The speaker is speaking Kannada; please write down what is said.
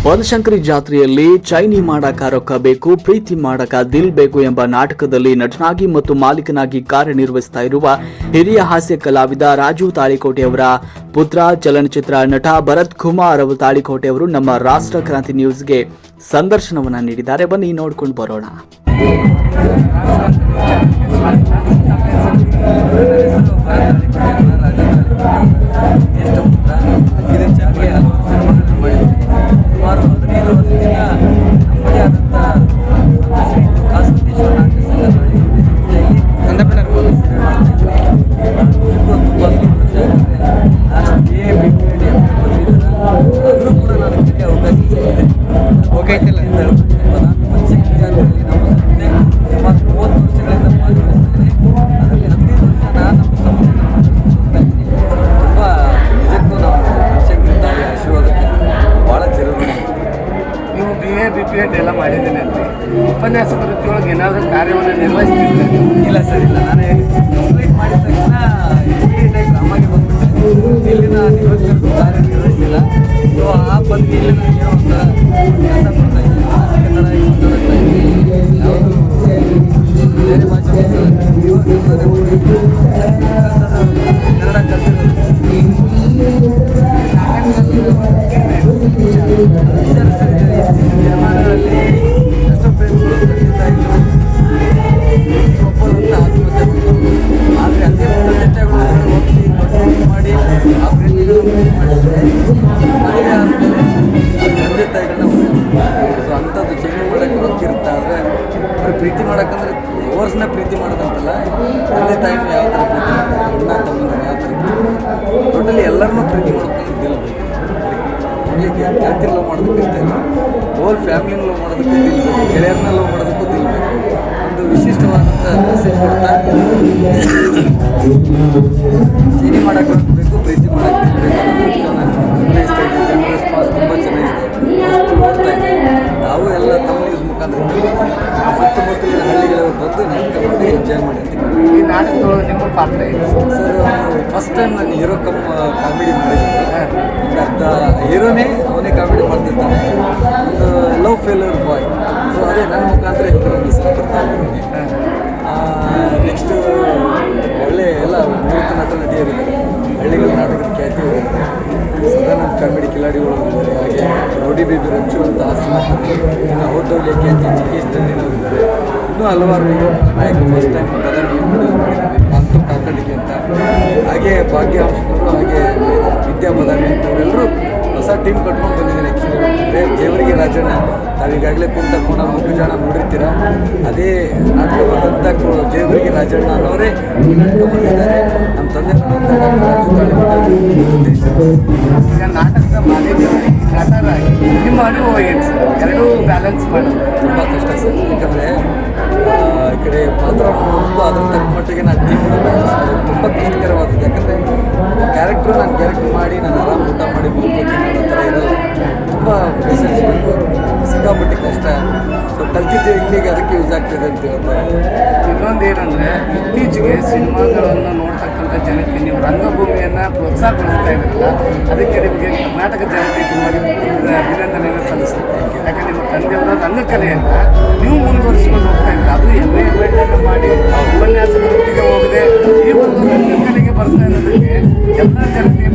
ಬನಶಂಕರಿ ಜಾತ್ರೆಯಲ್ಲಿ ಚೈನಿ ಮಾಡಕ ರೊಕ್ಕ ಬೇಕು, ಪ್ರೀತಿ ಮಾಡಕ ದಿಲ್ ಬೇಕು ಎಂಬ ನಾಟಕದಲ್ಲಿ ನಟನಾಗಿ ಮತ್ತು ಮಾಲೀಕನಾಗಿ ಕಾರ್ಯನಿರ್ವಹಿಸ್ತಾ ಇರುವ ಹಿರಿಯ ಹಾಸ್ಯ ಕಲಾವಿದ ರಾಜು ತಾಳಿಕೋಟೆ ಅವರ ಪುತ್ರ ಚಲನಚಿತ್ರ ನಟ ಭರತ್ ಕುಮಾರ್ ತಾಳಿಕೋಟೆ ಅವರು ನಮ್ಮ ರಾಷ್ಟ್ರ ಕ್ರಾಂತಿ ನ್ಯೂಸ್ಗೆ ಸಂದರ್ಶನವನ್ನ ನೀಡಿದ್ದಾರೆ. ಬನ್ನಿ ನೋಡ್ಕೊಂಡು ಬರೋಣ. ಸುಮಾರು 15 ವರ್ಷದಿಂದ ನಮ್ಮದೇ ಆದಂಥ ಕಾಸಂತೇಶ್ವರ ನಾಟ್ಯ ಸಂಘದಲ್ಲಿ ತುಂಬ ಸಂತೋಷ ಆಗಿದೆ. ನಾನು ಆದರೂ ಕೂಡ ನಾನು ಬೇರೆ ಅವಕಾಶ ಸಿಕ್ಕಿದೆ. ನಾನು ಪಂಚಕೀರ್ತಿಯಲ್ಲಿ ನಮ್ಮ ಸಂಸ್ಥೆ ಸುಮಾರು 30 ವರ್ಷಗಳಿಂದ ಭಾಗವಹಿಸ್ತೇನೆ. ಅದರಲ್ಲಿ 15 ವರ್ಷ ನಾನು ನಮ್ಮ ಸಂಸ್ಥೆ ತುಂಬ ನಿಜಕ್ಕೂ ನಾವು ಪಂಚಕೀರ್ತಿ ಆಶೀರ್ವಾದಕ್ಕೆ ಭಾಳ ಚಿರಋಣಿ. ನೀವು BA ಎಲ್ಲ ಮಾಡಿದ್ದೀನಿ ಅಂತ ಉಪನ್ಯಾಸಕ ವೃತ್ತಿಯೊಳಗೆ ಏನಾದರೂ ಕಾರ್ಯವನ್ನು ನಿರ್ವಹಿಸ್ತಿದ್ದೆ? ಇಲ್ಲ ಸರ್, ಇಲ್ಲ. ನಾನು ಕಂಪ್ಲೀಟ್ ಮಾಡಿದ ತಕ್ಷಣ ಇಮಿಡಿಯೇಟಾಗಿ ಗ್ರಾಮಾಗೆ ಬಂದ್ಬಿಟ್ಟೆ. ಇಲ್ಲಿನ ನಿವೃತ್ತರಿಗೂ ಕಾರ್ಯ ನಿರ್ವಹಿಸಿಲ್ಲ. ಸೊ ಆ ಬಂದು ಇಲ್ಲಿ ನನಗೆ ಒಂಥರ ಕೆಲಸ ಕೊಡ್ತಾ ಇದ್ದೀನಿ. ಕನ್ನಡ ಮಾತಾಡ್ತಾ ಇದ್ದೀನಿ. ಯಾವುದು ಬೇರೆ ಭಾಷೆ ಕನ್ನಡ ಕಲ್ತಿರೋದು ಜನಮಾನಗಳಲ್ಲಿ ಎಷ್ಟೋ ಪ್ರೇಮಿಗಳು ಖಂಡಿತ ಇಲ್ಲ ಒಬ್ಬರಂತ ಆತ್ಮಹತ್ಯೆ ಮಾಡ್ತಾರೆ. ಆದರೆ ಅದೇ ತಂದೆ ಹೋಗಿ ಮಾಡಿ ಆ ಪ್ರೇಮಿಗಳನ್ನು ಮಾಡಿದರೆ ಮದುವೆ ಆದಮೇಲೆ ತಂದೆ ತಾಯಿಗಳನ್ನ ಸೊ ಅಂಥದ್ದು ಚೇಂಜ್ ಮಾಡೋಕ್ಕೆ ಗೊತ್ತಿರುತ್ತೆ. ಆದರೆ ಅವ್ರು ಪ್ರೀತಿ ಮಾಡೋಕ್ಕಂದ್ರೆ ಓವರ್ಸ್ನ ಪ್ರೀತಿ ಮಾಡೋದಂತಲ್ಲ, ತಂದೆ ತಾಯಿನ ಯಾವ ಥರ ಪ್ರೀತಿ ಮಾಡ್ತಾರೆ, ಅಣ್ಣ ತಮ್ಮನ ಯಾವ ಥರ ಟೋಟಲಿ ಎಲ್ಲರನ್ನೂ ಪ್ರೀತಿ ಮಾಡೋಕ್ಕಂದ್ರೆ ಗೆಲ್ಲಬೇಕು. ಓನ್ಲಿಕ್ಕೆ ಜಾತಿ ಲವ್ ಮಾಡೋದಕ್ಕೆ ಇಷ್ಟ ಇಲ್ಲ, ಹೋಲ್ ಫ್ಯಾಮಿಲಿನ ಲವ್ ಮಾಡೋದಕ್ಕೂ ದಿಲ್ಬೇಕು, ಗೆಳೆಯರನ್ನ ಲವ್ ಮಾಡೋದಕ್ಕೂ ದಿಲ್ಬೇಕು. ಒಂದು ವಿಶಿಷ್ಟವಾದಂಥ ಮೆಸೇಜ್ ಕೊಡ್ತಾ ಚೇಂಜ್ ಮಾಡೋಕ್ಕೆ ಬೇಕು, ಪ್ರೀತಿ ಮಾಡೋಕ್ಕೆ ಬೇಕು ಅನ್ನೋದಕ್ಕೆ ಅನ್ವಯಿಸ್ತಾ ಇದ್ದೀವಿ. ಜನರ ರೆಸ್ಪಾನ್ಸ್ ತುಂಬ ಚೆನ್ನಾಗಿದೆ, ಅಷ್ಟು ಓಡ್ತಾ ಇದೆ. ನಾವು ಎಲ್ಲ ತಮ್ಮ ನ್ಯೂಸ್ ಮುಖಾಂತರ ಸುತ್ತಮುತ್ತಲಿನ ಹಳ್ಳಿಗಳಲ್ಲಿ ಬಂದು ನಾಟಕ ಮಾಡಿ ಎಂಜಾಯ್ ಮಾಡಿ ಅಂತ. ಈ ನಾಟಕದೊಳಗೆ ನಿಮ್ಮ ಪಾತ್ರ ಇದೆ ಸರ್. ಫಸ್ಟ್ ಟೈಮ್ ನಾನು ಹೀರೋ ಕಾಮಿಡಿ ಮಾಡಿದ್ದೆ. ಅರ್ಧ ಹೀರೋನೇ ಅವನೇ ಕಾಮಿಡಿ ಮಾಡ್ತಿದ್ದಾನೆ. ಒಂದು ಲವ್ ಫೇಲ್ಯೂರ್ ಬಾಯ್. ಸೊ ಅದೇ ನನ್ನ ಮುಖಾಂತರ ಎಲ್ಲರೂ ಸಿಕ್ಕಿರ್ತಾ ಇದ್ದೀನಿ. ನೆಕ್ಸ್ಟು ಒಳ್ಳೆ ಎಲ್ಲ ನೂತನ ನಟ ನಟಿಯರಿದ್ದಾರೆ. ಹಳ್ಳಿಗಳ ನಾಟಕದ ಖ್ಯಾತಿ ಸದಾನಂದ ಕಾಮಿಡಿ ಕಿಲಾಡಿಗಳು ಇದ್ದಾರೆ. ಹಾಗೆ ರೋಡಿ ಬೇಬಿ ರಂಚು ಅಂತ ಔಟ್ಡೋರ್ಲಿ ಖ್ಯಾತಿ ಚಿಕೇಶ್ ಇದ್ದಾರೆ. ಇನ್ನೂ ಹಲವಾರು ನಾಯಕರು ಫಸ್ಟ್ ಟೈಮ್ ಬದಲಾಗಿ ಇಂಟ್ರೊಡ್ಯೂಸ್ ಮಾಡಿದ್ದೀವಿ. ಅಂತೂ ಕಾಕಡಿಗೆ ಅಂತ, ಹಾಗೆ ಭಾಗ್ಯಾಂಶಗಳು, ಹಾಗೆ ವಿದ್ಯಾ ಬದಾಮಿ ಅಂತವರೆಲ್ಲರೂ ಹೊಸ ಟೀಮ್ ಕಟ್ಕೊಂಡು ಬಂದಿದ್ದೀನಿ. ಆ್ಯಕ್ಚುಲಿ ಜೇವರಿಗೆ ರಾಜಣ್ಣ ನಾವೀಗಾಗಲೇ ಕುಂತ ಕೋಣ ಮುಗ್ಗುಜಾಣ ನೋಡಿರ್ತೀರ. ಅದೇ ನಾಟಕವಾದಂಥ ಜೇವರಿಗೆ ರಾಜಣ್ಣ ಅನ್ನೋರೇ ಈ ನಾಟಕ ಬಂದಿದ್ದಾರೆ. ನಮ್ಮ ತಂದೆ ಈಗ ನಾಟಕದ ಮಾಲೀಕರಾಗಿ ನಟರಾಗಿ ನಿಮ್ಮ ಅನುಭವ ಏನು ಸರ್? ಎರಡೂ ಬ್ಯಾಲೆನ್ಸ್ ಮಾಡೋದು ತುಂಬ ಕಷ್ಟ ಸರ್. ಯಾಕಂದರೆ ಈ ಕಡೆ ಪಾತ್ರ ನೋಡೋದು ಅದ್ರ ತಕ್ಕ ಮಟ್ಟಿಗೆ ನಾನು ಟೀಮ್ ಬ್ಯಾಲೆನ್ಸ್ ಮಾಡೋದು ತುಂಬ ಕಷ್ಟಕರವಾದದ್ದು. ಯಾಕಂದರೆ ಕ್ಯಾರೆಕ್ಟ್ರು ನಾನು ಕ್ಯಾರೆಕ್ಟರ್ ಮಾಡಿ ನಾನು ಆರಾಮ್ ಊಟ ಮಾಡಿ ಮಲ್ಕೋತೀನಿ ಅನ್ನೋ ಥರ ಇರಲ್ಲ. ತುಂಬ ಪೇಷನ್ಸ್ ಬೇಕು, ಸಿಕ್ಕಾಪಟ್ಟೆ ಕಷ್ಟ. ಸೊ ಕಲ್ತಿದ್ದೆ ಇಲ್ಲಿಗೆ ಅದಕ್ಕೆ ಯೂಸ್ ಆಗ್ತದೆ ಅಂತ ಹೇಳ್ತಾರೆ. ಇನ್ನೊಂದು ಏನಂದರೆ ಇತ್ತೀಚೆಗೆ ಸಿನಿಮಾಗಳನ್ನು ನೋಡ್ತಕ್ಕಂಥ ಜನಕ್ಕೆ ನೀವು ರಂಗಭೂಮಿಯನ್ನು ಪ್ರೋತ್ಸಾಹಗೊಳಿಸ್ತಾ ಇದ್ದೀರಲ್ಲ, ಅದಕ್ಕೆ ನಿಮಗೆ ಕರ್ನಾಟಕ ಜನತೆ ತುಂಬ ಅಭಿನಂದನೆಯನ್ನು ಸಲ್ಲಿಸುತ್ತೆ. ಯಾಕಂದರೆ ನಿಮ್ಮ ತಂದೆಯವರ ರಂಗಕಲೆಯನ್ನು ನೀವು ಮುಂದುವರಿಸ್ಕೊಂಡು ಹೋಗ್ತಾ ಇದ್ದೀರ. ಅದು MA ಮಾಡಿ ಉಪನ್ಯಾಸಕರೊಟ್ಟಿಗೆ ಹೋಗದೆ ಈ ಒಂದು ರಂಗಕಲೆಗೆ ಬರ್ತಾ ಇರೋದಕ್ಕೆ ಎಲ್ಲ ಜನತೆ